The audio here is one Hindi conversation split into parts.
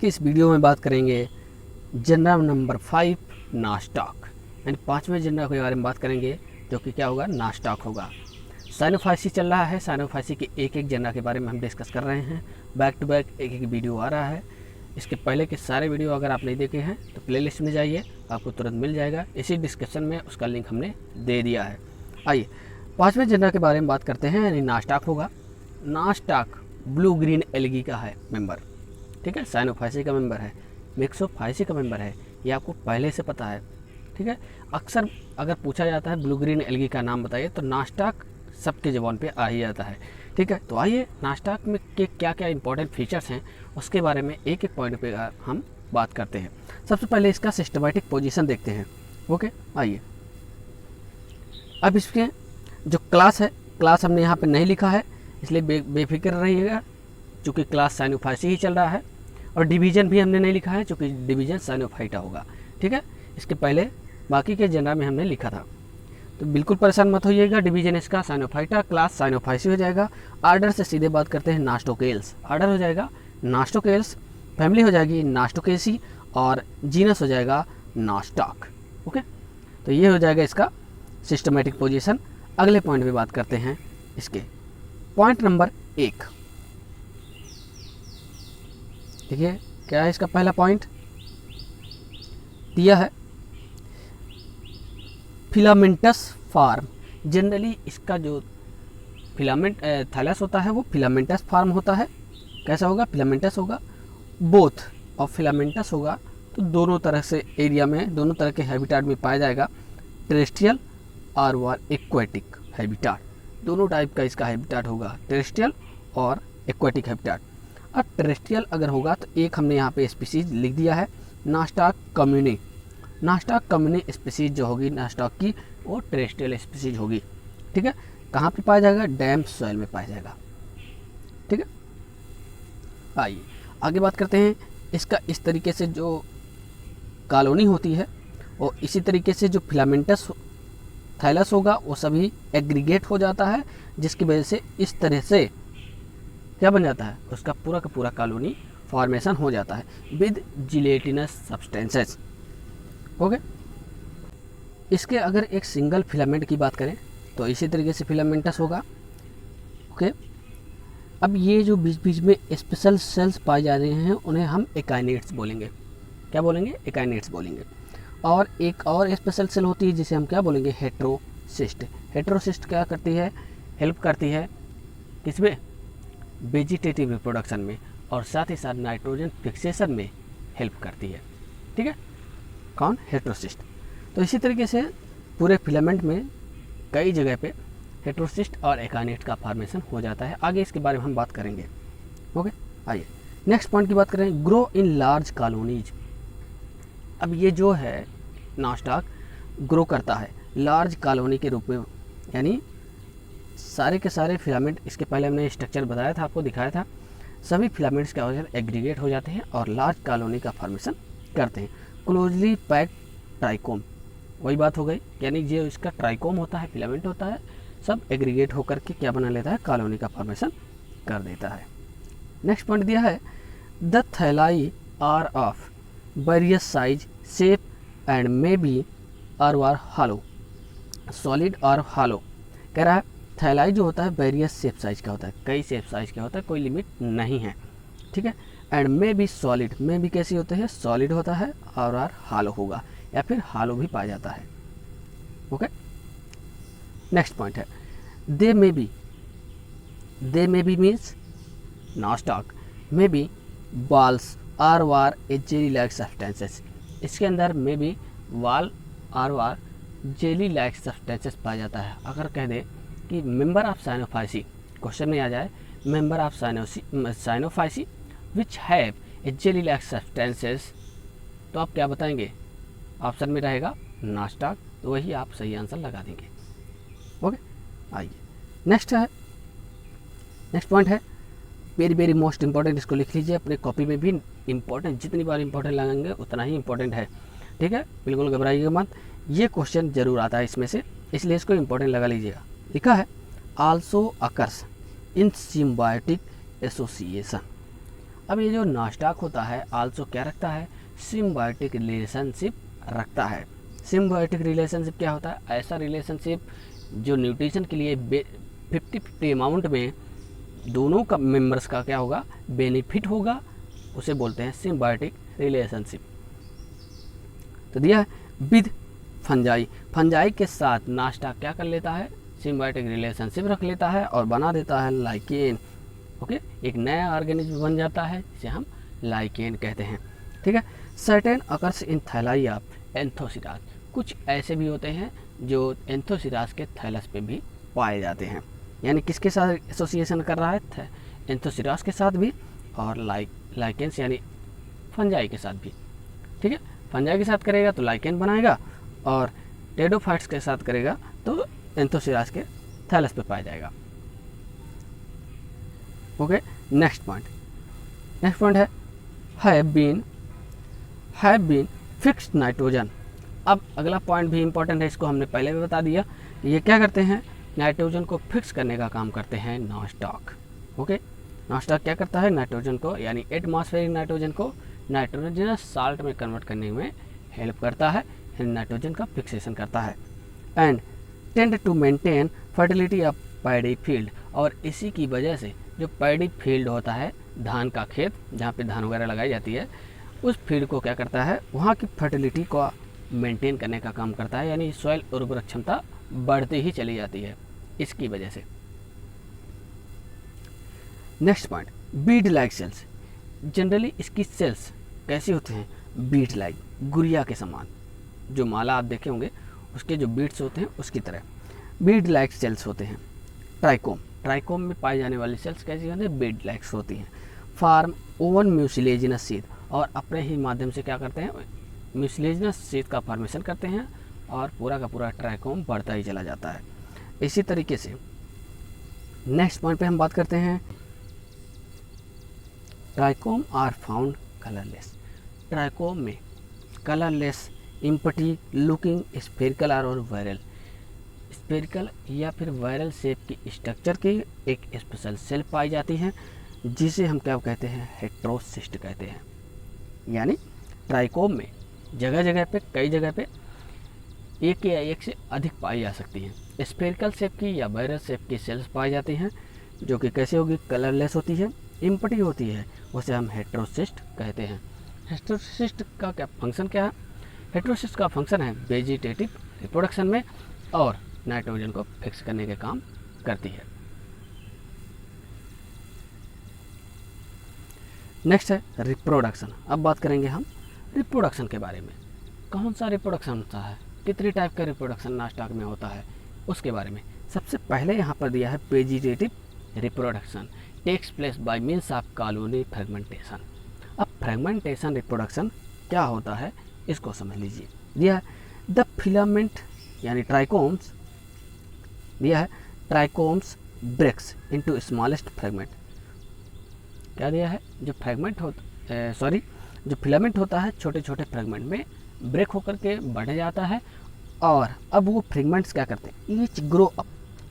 की इस वीडियो में बात करेंगे जनरल नंबर 5 नास्टॉक, यानी 5वें जनरल के बारे में बात करेंगे, जो कि क्या होगा, नास्टॉक होगा। साइनोफाइसी चल रहा है, साइनोफाइसी के एक एक जनरल के बारे में हम डिस्कस कर रहे हैं। बैक टू बैक एक एक वीडियो आ रहा है। इसके पहले के सारे वीडियो अगर आप नहीं देखे हैं तो प्लेलिस्ट में जाइए, आपको तुरंत मिल जाएगा। इसी डिस्क्रिप्शन में उसका लिंक हमने दे दिया है। आइए 5वें जनरल के बारे में बात करते हैं, यानी नास्टॉक होगा। नास्टॉक ब्लू ग्रीन एल्गी का है मेंबर, ठीक है, साइनोफाइसी का मेंबर है, मिक्सोफाइसी का मेंबर है, ये आपको पहले से पता है, ठीक है। अक्सर अगर पूछा जाता है ब्लू ग्रीन एल्गी का नाम बताइए तो नास्टॉक सबके ज़बान पे आ ही जाता है, ठीक है। तो आइए नास्टॉक में के क्या क्या इंपॉर्टेंट फीचर्स हैं उसके बारे में एक एक पॉइंट पे हम बात करते हैं। सबसे पहले इसका सिस्टमैटिक पोजीशन देखते हैं। ओके, आइए अब इसके जो क्लास है, क्लास हमने यहाँ पे नहीं लिखा है, इसलिए बेफिक्र रहिएगा, चूँकि क्लास साइनोफाइसी ही चल रहा है। और डिवीज़न भी हमने नहीं लिखा है, चूँकि डिवीज़न साइनोफाइटा होगा, ठीक है। इसके पहले बाकी के जनरल में हमने लिखा था, तो बिल्कुल परेशान मत होइएगा। डिवीज़न इसका साइनोफाइटा, क्लास साइनोफाइसी हो जाएगा। आर्डर से सीधे बात करते हैं, नास्टोकेल्स आर्डर हो जाएगा नास्टोकेल्स, फैमिली हो जाएगी नास्टोकेसी, और जीनस हो जाएगा नास्टॉक। ओके, तो ये हो जाएगा इसका सिस्टमेटिक पोजीशन। अगले पॉइंट पे बात करते हैं इसके। पॉइंट नंबर 1 देखिए, क्या है इसका पहला पॉइंट दिया है, फिलामेंटस फार्म। जनरली इसका जो फिलामेंट थैलस होता है वो फिलामेंटस फार्म होता है। कैसा होगा, फिलामेंटस होगा, बोथ और फिलामेंटस होगा, तो दोनों तरह से एरिया में, दोनों तरह के हैबिटाट में पाया जाएगा। टेरेस्ट्रियल और वार एक्वेटिक हैबिटाट, दोनों टाइप का इसका हैबिटाट होगा, टेरेस्ट्रियल और एक्वेटिक हैबिटाट। और टेरेस्ट्रियल अगर होगा तो एक हमने यहाँ पे स्पीसीज लिख दिया है, नास्टॉक कम्युनी। नास्टॉक कम्युनी स्पीसीज जो होगी नास्टॉक की, वो टेरेस्ट्रियल स्पीसीज होगी, ठीक है। कहाँ पे पाया जाएगा, डैम सॉइल में पाया जाएगा, ठीक है। आइए आगे बात करते हैं। इसका इस तरीके से जो कॉलोनी होती है, और इसी तरीके से जो फिलामेंटस थैलस होगा वो सभी एग्रीगेट हो जाता है, जिसकी वजह से इस तरह से क्या बन जाता है, उसका पूरा का पूरा कॉलोनी फॉर्मेशन हो जाता है विद जिलेटिनस सब्सटेंसेस। ओके, इसके अगर एक सिंगल फिलामेंट की बात करें तो इसी तरीके से फिलामेंटस होगा। ओके, अब ये जो बीच बीच में स्पेशल सेल्स पाए जा रहे हैं उन्हें हम एकाइनेट्स बोलेंगे। क्या बोलेंगे, एकाइनेट्स बोलेंगे। और एक और स्पेशल सेल होती है जिसे हम क्या बोलेंगे, हेट्रोसिस्ट। हेट्रोसिस्ट क्या करती है, हेल्प करती है किसमें, वेजिटेटिव रिप्रोडक्शन में, और साथ ही साथ नाइट्रोजन फिक्सेशन में हेल्प करती है, ठीक है। कौन, हेट्रोसिस्ट। तो इसी तरीके से पूरे फिलामेंट में कई जगह पे हेट्रोसिस्ट और एकाइनेट का फॉर्मेशन हो जाता है। आगे इसके बारे में हम बात करेंगे। ओके, आइए नेक्स्ट पॉइंट की बात करें, ग्रो इन लार्ज कॉलोनीज। अब ये जो है नास्टॉक ग्रो करता है लार्ज कॉलोनी के रूप में, यानी सारे के सारे फिलामेंट, इसके पहले हमने स्ट्रक्चर बताया था, आपको दिखाया था, सभी फिलामेंट्स क्या हो जाते हैं, एग्रीगेट हो जाते हैं और लार्ज कॉलोनी का फॉर्मेशन करते हैं। क्लोजली पैक्ड ट्राइकोम, वही बात हो गई, यानी जो इसका ट्राइकोम होता है, फिलामेंट होता है, सब एग्रीगेट होकर के क्या बना लेता है, कॉलोनी का फॉर्मेशन कर देता है। नेक्स्ट पॉइंट दिया है, the thalli are of various size, shape and may be are hollow, solid और हॉलो। कह रहा है थैलाई जो होता है वेरियस शेप साइज का होता है, कई शेप साइज का होता है, कोई लिमिट नहीं है, ठीक है। And may B solid, may be कैसी होती है, सॉलिड होता है, और हालो होगा, या फिर हालो भी पाया जाता है। ओके, नेक्स्ट पॉइंट है, they may be means Nostoc may be balls are war a jelly like substances. इसके अंदर may be wall are war jelly like substances पाया जाता है। अगर कह दे कि मेंबर ऑफ साइनोफाइसी, क्वेश्चन में आ जाए member of Cyanophyceae which have a jelly like substances, तो आप क्या बताएंगे, ऑप्शन में रहेगा नास्टॉक, तो वही आप सही आंसर लगा देंगे। ओके, आइए नेक्स्ट पॉइंट है, वेरी वेरी मोस्ट इंपॉर्टेंट, इसको लिख लीजिए अपने कॉपी में भी। इंपॉर्टेंट जितनी बार इंपॉर्टेंट लगाएंगे उतना ही इंपॉर्टेंट है, ठीक है, बिल्कुल घबराइएगा मत, ये क्वेश्चन जरूर आता है इसमें से, इसलिए इसको इंपॉर्टेंट लगा लीजिएगा। लिखा है also occurs in symbiotic association. अब ये जो नॉस्टाक होता है आल्सो क्या रखता है, सिम्बायोटिक रिलेशनशिप रखता है। सिम्बायोटिक रिलेशनशिप क्या होता है, ऐसा रिलेशनशिप जो न्यूट्रिशन के लिए 50-50 अमाउंट में दोनों का मेंबर्स का क्या होगा, बेनिफिट होगा, उसे बोलते हैं सिम्बायोटिक रिलेशनशिप। तो दिया है विद फंजाई, फंजाई के साथ नॉस्टाक क्या कर लेता है, सिम्बायोटिक रिलेशनशिप रख लेता है और बना देता है लाइकेन। ओके, एक नया ऑर्गेनिज्म बन जाता है जिसे हम लाइकेन कहते हैं। ठीक है, certain occurs in thalli of Anthoceros, कुछ ऐसे भी होते हैं जो एंथोसिरास के थैलस पे भी पाए जाते हैं। यानी किसके साथ एसोसिएशन कर रहा है, एंथोसिरास के साथ भी और लाइकेन्स यानी फंजाई के साथ भी। ठीक है, फंजाई के साथ करेगा तो लाइकेन बनाएगा और टेडोफाइट्स के साथ करेगा तो एंथोसिरास के थैलस पे पाया जाएगा। ओके, नेक्स्ट पॉइंट है हैव बीन फिक्स्ड नाइट्रोजन। अब अगला पॉइंट भी इंपॉर्टेंट है, इसको हमने पहले भी बता दिया। ये क्या करते हैं, नाइट्रोजन को फिक्स करने का काम करते हैं नॉस्टाक। ओके, नॉस्टाक क्या करता है, नाइट्रोजन को यानी एटमॉस्फेरिक नाइट्रोजन को नाइट्रोजनस साल्ट में कन्वर्ट करने में हेल्प करता है, नाइट्रोजन का फिक्सेशन करता है। And tend to maintain fertility of paddy field, और इसी की वजह से जो पैडी फील्ड होता है, धान का खेत जहाँ पे धान वगैरह लगाई जाती है, उस फील्ड को क्या करता है, वहाँ की फर्टिलिटी को मेंटेन करने का काम करता है, यानी सॉइल उर्वरक क्षमता बढ़ती ही चली जाती है इसकी वजह से। Next point, bead like cells. Generally इसकी सेल्स कैसे होते हैं, बीड लाइक, गुड़िया के समान। जो माला आप देखे होंगे उसके जो बीड्स होते हैं उसकी तरह बीड लाइक सेल्स होते हैं। ट्राइकोम में पाई जाने वाली सेल्स कैसी होती हैं, बीड लाइक्स होती हैं। फार्म ओवन म्यूसिलेजिनस सीड, और अपने ही माध्यम से क्या करते हैं, म्यूसिलेजिनस सीड का फॉर्मेशन करते हैं और पूरा का पूरा ट्राइकोम बढ़ता ही चला जाता है। इसी तरीके से नेक्स्ट पॉइंट पे हम बात करते हैं, trichome are found colourless. Trichome में कलरलेस इम्पटी लुकिंग स्फेरिकल और वायरल, स्फेरिकल या फिर वायरल शेप की स्ट्रक्चर की एक स्पेशल सेल पाई जाती है जिसे हम क्या कहते हैं, हेट्रोसिस्ट कहते हैं। यानी ट्राइकोम में जगह जगह पे, कई जगह पे एक या एक से अधिक पाई जा सकती हैं। स्फेरिकल शेप की या वायरल शेप की सेल्स पाई जाती हैं जो कि कैसे होगी, कलरलेस होती है, इम्पटी होती है, उसे हम हेट्रोसिस्ट कहते हैं। हेट्रोसिस्ट का क्या फंक्शन क्या है, हेट्रोसिस्ट का फंक्शन है वेजिटेटिव रिप्रोडक्शन में और नाइट्रोजन को फिक्स करने के काम करती है। नेक्स्ट है रिप्रोडक्शन। अब बात करेंगे हम रिप्रोडक्शन के बारे में। कौन सा रिप्रोडक्शन होता है, कितनी टाइप का रिप्रोडक्शन नॉस्टाक में होता है, उसके बारे में। सबसे पहले यहाँ पर दिया है vegetative reproduction takes place by means of colony fragmentation. अब फ्रेगमेंटेशन रिप्रोडक्शन क्या होता है इसको समझ लीजिए। दिया है द फिलामेंट यानी ट्राइकोम्स, दिया है trichomes breaks into smallest fragment. क्या दिया है, जो फ्रेगमेंट जो फिलामेंट होता है छोटे छोटे फ्रेगमेंट में ब्रेक होकर के बढ़ जाता है और अब वो फ्रेगमेंट्स क्या करते हैं, ईच ग्रो अप,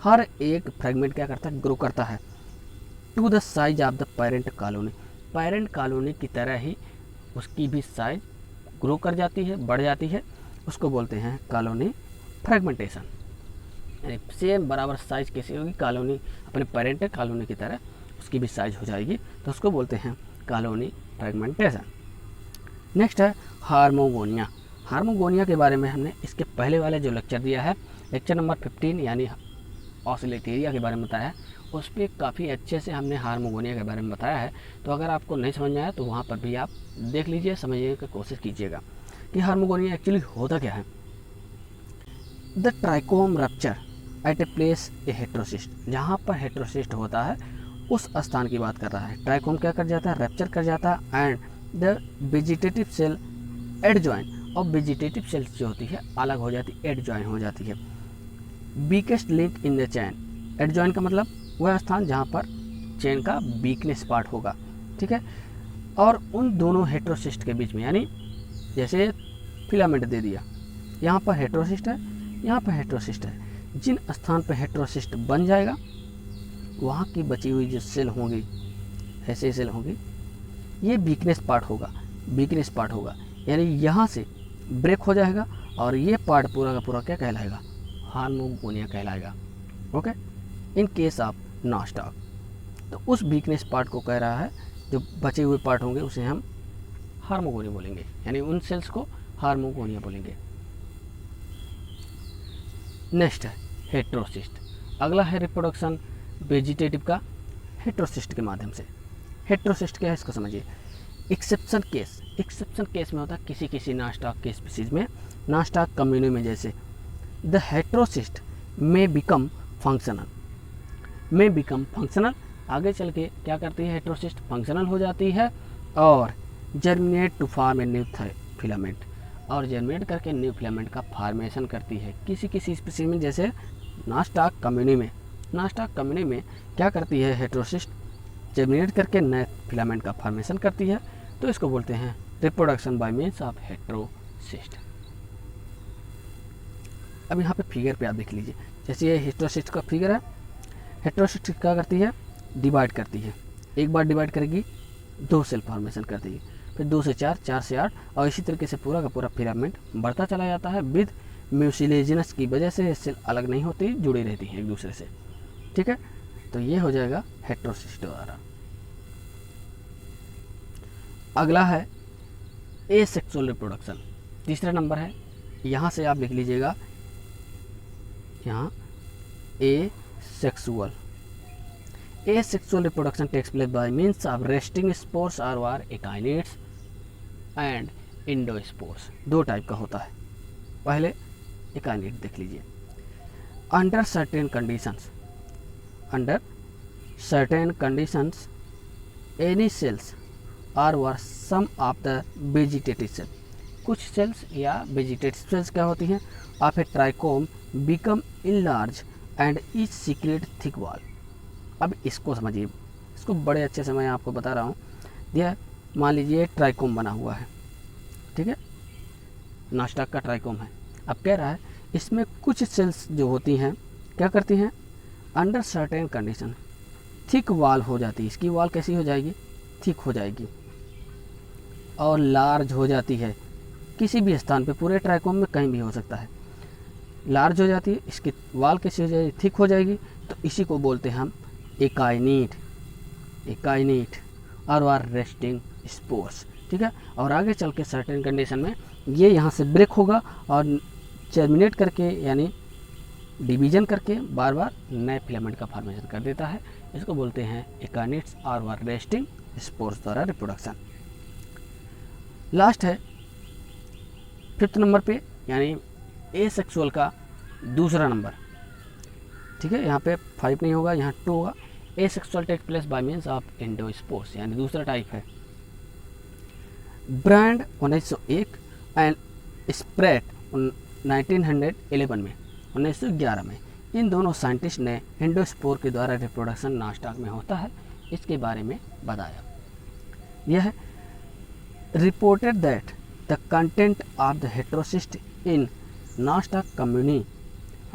हर एक फ्रेगमेंट क्या करता है, ग्रो करता है to the size of the parent colony. Parent colony की तरह ही उसकी भी साइज ग्रो कर जाती है, बढ़ जाती है, उसको बोलते हैं कॉलोनी फ्रेगमेंटेशन। यानी सेम बराबर साइज कैसी होगी, कॉलोनी अपने पेरेंट कॉलोनी की तरह उसकी भी साइज हो जाएगी, तो उसको बोलते हैं कॉलोनी फ्रेगमेंटेशन। नेक्स्ट है हार्मोगोनिया। हार्मोगोनिया के बारे में हमने इसके पहले वाले जो लेक्चर दिया है, लेक्चर नंबर 15 यानी ऑसिलेटेरिया के बारे में बताया है, उस पर काफ़ी अच्छे से हमने हार्मोगोनिया के बारे में बताया है। तो अगर आपको नहीं समझ में आया तो वहाँ पर भी आप देख लीजिए, समझने की कोशिश कीजिएगा कि हार्मोगोनिया एक्चुअली होता क्या है। The trichome rupture at a place a heterocyst, जहाँ पर हेट्रोसिस्ट होता है उस स्थान की बात कर रहा है। ट्राइकोम क्या कर जाता है, रप्चर कर जाता है and the vegetative cell adjoin, और वेजिटेटिव सेल जो होती है अलग हो जाती है, एडजॉइन हो जाती है। Weakest link in the chain, adjoin का मतलब वह स्थान जहाँ पर चेन का वीकनेस पार्ट होगा, ठीक है। और उन दोनों हेट्रोसिस्ट के बीच में, यानी जैसे फिलामेंट दे दिया, यहाँ पर हेट्रोसिस्ट है, यहाँ पर हेट्रोसिस्ट है, जिन स्थान पर हेट्रोसिस्ट बन जाएगा वहाँ की बची हुई जो सेल होंगी, ऐसे सेल होंगी, ये वीकनेस पार्ट होगा, यानी यहाँ से ब्रेक हो जाएगा और ये पार्ट पूरा का पूरा क्या कहलाएगा, हार्मोगोनिया कहलाएगा। ओके, इन केस ऑफ नॉस्टाक, तो उस वीकनेस पार्ट को कह रहा है, जो बचे हुए पार्ट होंगे उसे हम हार्मोगोनिया बोलेंगे, यानी उन सेल्स को हार्मोगोनिया बोलेंगे। नेक्स्ट है हेट्रोसिस्ट। अगला है रिप्रोडक्शन वेजिटेटिव का हेट्रोसिस्ट के माध्यम से। हेट्रोसिस्ट क्या है इसको समझिए। एक्सेप्शन केस में होता है किसी नॉस्टाक के स्पीसीज में, नॉस्टाक कम्युनी में जैसे the heterocyst may become functional, आगे चल के क्या करती है हेट्रोसिस्ट, फंक्शनल हो जाती है और germinate to form a new filament, और जर्मिनेट करके न्यू फिलामेंट का फॉर्मेशन करती है किसी स्पीसीज में, जैसे नॉस्टाक कम्युनी में क्या करती है हेट्रोसिस्ट, जर्मिनेट करके नए फिलामेंट का फॉर्मेशन करती है, तो इसको बोलते हैं reproduction by means of heterocyst. अब यहाँ पे फिगर पे आप देख लीजिए, जैसे ये हेट्रोसिस्ट का फिगर है, हेट्रोसिस्ट क्या करती है, डिवाइड करती है, एक बार डिवाइड करेगी 2 सेल फॉर्मेशन कर देगी, फिर 2 से 4, 4 से 8, और इसी तरीके से पूरा का पूरा फिलामेंट बढ़ता चला जाता है। विद म्यूसिलेजिनस की वजह से सेल अलग नहीं होती, जुड़ी रहती है एक दूसरे से। ठीक है, तो ये हो जाएगा हेट्रोसिस्ट द्वारा। अगला है एसेक्सुअल रिप्रोडक्शन, तीसरा नंबर है। यहाँ से आप लिख लीजिएगा, यहाँ asexual reproduction takes place by means of resting spores और एकाइनेट्स एंड इंडोस्पोर्स। 2 टाइप का होता है। पहले एकाइनेट देख लीजिए। Under certain conditions any cells और or some of the vegetative cell, कुछ सेल्स या वेजिटेटिव सेल्स क्या होती हैं, of a trichome become enlarge and is secrete thick wall. अब इसको समझिए, इसको बड़े अच्छे से मैं आपको बता रहा हूँ। यह मान लीजिए ट्राइकोम बना हुआ है, ठीक है, नॉस्टाक का ट्राइकोम है। अब कह रहा है इसमें कुछ सेल्स जो होती हैं क्या करती हैं, under certain condition thick wall हो जाती है। इसकी वॉल कैसी हो जाएगी, थिक हो जाएगी और लार्ज हो जाती है। किसी भी स्थान पे, पूरे ट्राइकोम में कहीं भी हो सकता है, लार्ज हो जाती है, इसकी वॉल कैसी हो जाएगी, थिक हो जाएगी। तो इसी को बोलते हैं हम एकाइनेट और रेस्टिंग स्पोर्स। ठीक है, और आगे चल के सर्टेन कंडीशन में ये यहाँ से ब्रेक होगा और जर्मिनेट करके यानी डिवीजन करके बार बार नए फिलामेंट का फॉर्मेशन कर देता है। इसको बोलते हैं एकाइनेट्स और रेस्टिंग स्पोर्स द्वारा रिप्रोडक्शन। लास्ट है 5th नंबर पे, यानी एसेक्सुअल का दूसरा नंबर। ठीक है, यहाँ पे 5 नहीं होगा, यहाँ 2 होगा। Asexual take place by means of endospores, यानी दूसरा टाइप है। ब्रांड 1901 एंड स्प्रेड 1911 में, 1911 में इन दोनों साइंटिस्ट ने एंडोस्पोर के द्वारा रिप्रोडक्शन नॉस्टाक में होता है, इसके बारे में बताया। यह reported that the content of the heterocyst in Nostoc commune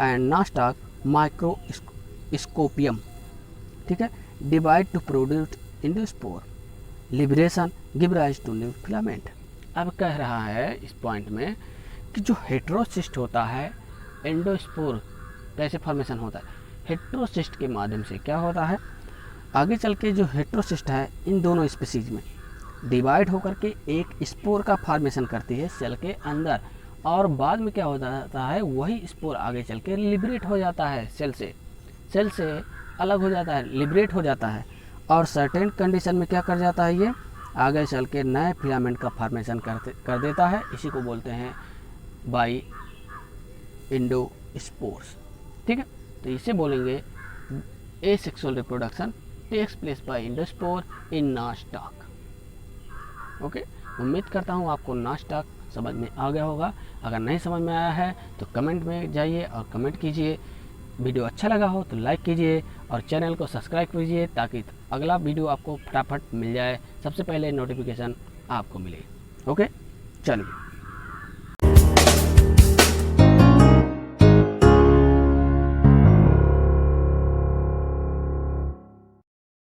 and Nostoc microscopium, ठीक है, divide to produce endospore, liberation give rise to new filament. अब कह रहा है इस पॉइंट में कि जो हेट्रोसिस्ट होता है, एंडोस्पोर कैसे फॉर्मेशन होता है, हेट्रोसिस्ट के माध्यम से क्या होता है, आगे चल के जो हेट्रोसिस्ट है इन दोनों स्पीसीज में डिवाइड होकर के एक स्पोर का फॉर्मेशन करती है सेल के अंदर, और बाद में क्या हो जाता है, वही स्पोर आगे चल के लिबरेट हो जाता है, सेल से अलग हो जाता है, लिबरेट हो जाता है, और सर्टेन कंडीशन में क्या कर जाता है, ये आगे चल के नए फिलामेंट का फॉर्मेशन कर देता है। इसी को बोलते हैं बाई इंडोस्पोर्स। ठीक है, तो इसे बोलेंगे asexual reproduction takes place by endospore in Nostoc. Okay, उम्मीद करता हूँ आपको नॉस्टाक समझ में आ गया होगा। अगर नहीं समझ में आया है तो कमेंट में जाइए और कमेंट कीजिए। वीडियो अच्छा लगा हो तो लाइक कीजिए और चैनल को सब्सक्राइब कीजिए ताकि अगला वीडियो आपको फटाफट मिल जाए, सबसे पहले नोटिफिकेशन आपको मिले। ओके, चलिए।